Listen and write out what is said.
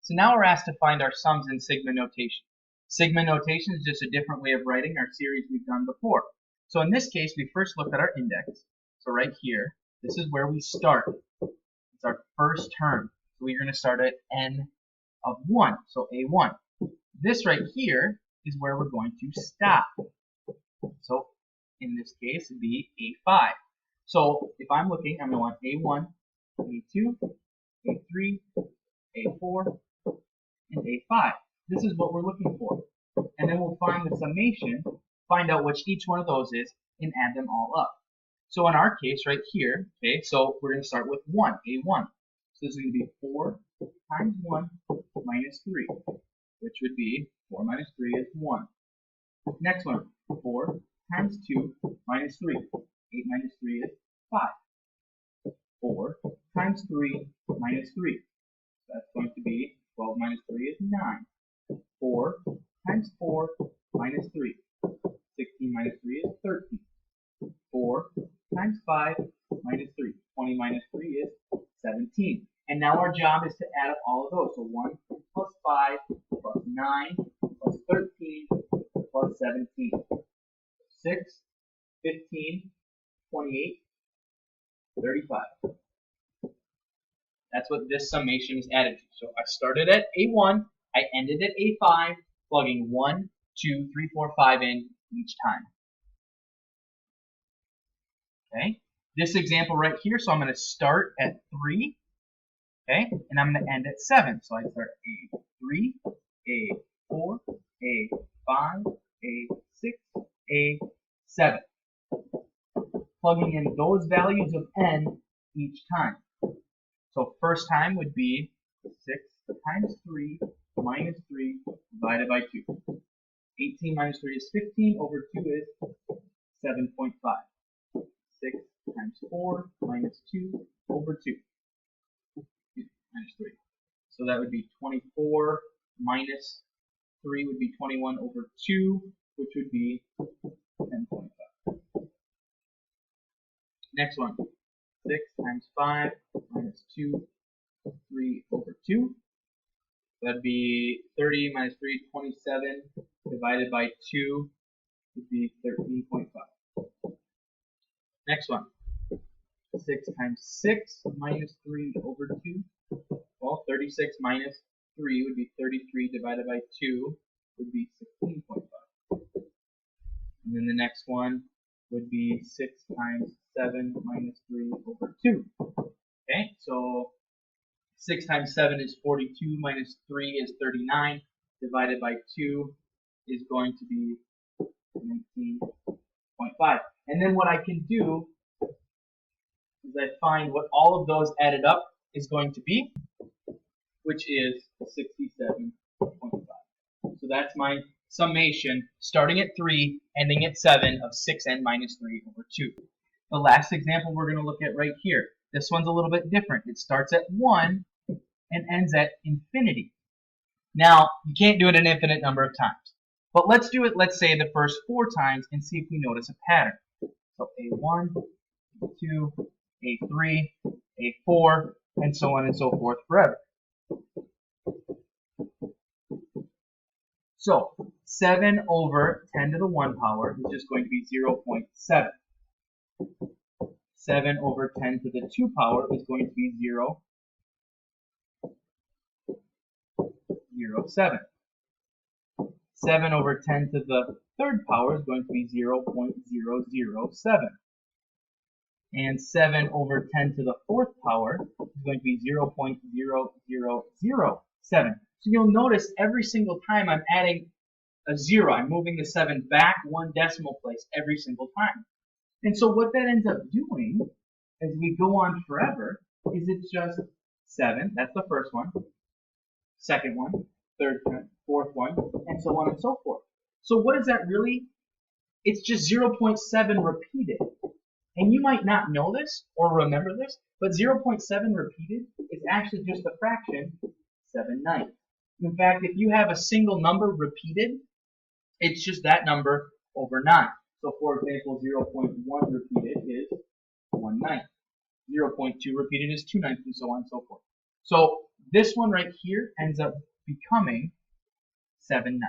So now we're asked to find our sums in sigma notation. Sigma notation is just a different way of writing our series we've done before. So in this case, we first looked at our index. So right here, this is where we start. It's our first term. So we're going to start at n of 1, so a1. This right here is where we're going to stop. So in this case, it'd be a5. So if I'm looking, I'm going to want a1, a2, a3, a4, and a5. This is what we're looking for. And then we'll find the summation, find out which each one of those is, and add them all up. So in our case right here, okay, so we're going to start with 1, a1. So this is going to be 4 times 1 minus 3, which would be 4 minus 3 is 1. Next one, 4 times 2 minus 3. 8 minus 3 is 5. 4 times 3 minus 3. So that's going to be 12 minus 3 is 9. 4 times 4 minus 3. 16 minus 3 is 13. 4 times 5 minus 3. 20 minus 3 is 17. And now our job is to add up all of those. So 1 plus 5 plus 9 plus 13 plus 17. 6, 15, 28, 35. That's what this summation is added to. So I started at a1, I ended at a5, plugging 1, 2, 3, 4, 5 in each time. Okay, this example right here, so I'm going to start at 3, okay, and I'm going to end at 7. So I start a3, a4, a5, a6, a7. Plugging in those values of n each time. So first time would be 6 times 3 minus 3 divided by 2. 18 minus 3 is 15, over 2 is 7.5. 6 times 4 minus 2 over 2. Minus 3. So that would be 24 minus 3 would be 21 over 2, which would be 10.5. Next one. 6 times 5 minus 2, 3 over 2. That'd be 30 minus 3, 27, divided by 2 would be 13.5. Next one. 6 times 6 minus 3 over 2. Well, 36 minus 3 would be 33, divided by 2 would be 16.5. And then the next one would be 6 times 7 minus 3 over 2. Okay, so 6 times 7 is 42, minus 3 is 39, divided by 2 is going to be 19.5. And then what I can do is I find what all of those added up is going to be, which is 67.5. So that's my summation, starting at 3, ending at 7 of 6n minus 3 over 2. The last example we're going to look at right here. This one's a little bit different. It starts at 1 and ends at infinity. Now, you can't do it an infinite number of times. But let's do it, let's say, the first 4 times and see if we notice a pattern. So a1, a2, a3, a4, and so on and so forth forever. So 7 over 10 to the 1 power is just going to be 0.7. 7 over 10 to the 2 power is going to be 0.07. 7 over 10 to the 3rd power is going to be 0.007. And 7 over 10 to the 4th power is going to be 0.0007. So you'll notice every single time I'm adding a 0, I'm moving the 7 back 1 decimal place every single time. And so what that ends up doing as we go on forever is it's just 7, that's the first one, second one, third one, fourth one, and so on and so forth. So what is that really? It's just 0.7 repeated. And you might not know this or remember this, but 0.7 repeated is actually just a fraction 7/9. In fact, if you have a single number repeated, it's just that number over 9. So for example, 0.1 repeated is 1/9. 0.2 repeated is 2/9, and so on and so forth. So This one right here ends up becoming 7/9.